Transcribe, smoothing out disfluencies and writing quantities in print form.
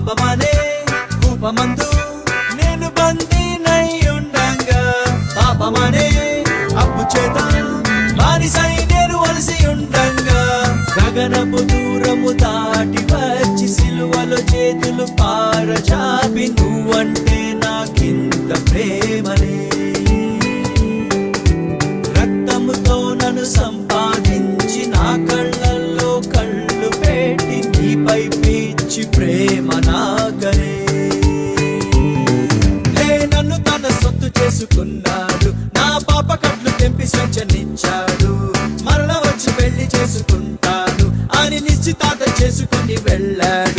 పాపమనే కూపమందు నేను బందీనై ఉండంగా, పాపమనే అప్పు చేత బానిసై నేను వలసి ఉండంగా, గగనపు దూరము దాటి వచ్చి సిలువలో చేతులు పారచాపి నువ్వంటే నాకింత ప్రేమనే, రక్తముతో నన్ను సంపాదించి నా కళ్ళల్లో కళ్ళు పెట్టి నీపై పిచ్చి ప్రేమ నాకనే. హే నన్ను తన సొత్తు చేసుకున్నాడు, నా పాప కట్లు తెంపి స్వేచ్ఛనిచ్చాడు, మరల వచ్చి పెళ్లి చేసుకుంటాను అని నిశ్చితార్థం చేసుకుని వెళ్ళాడు.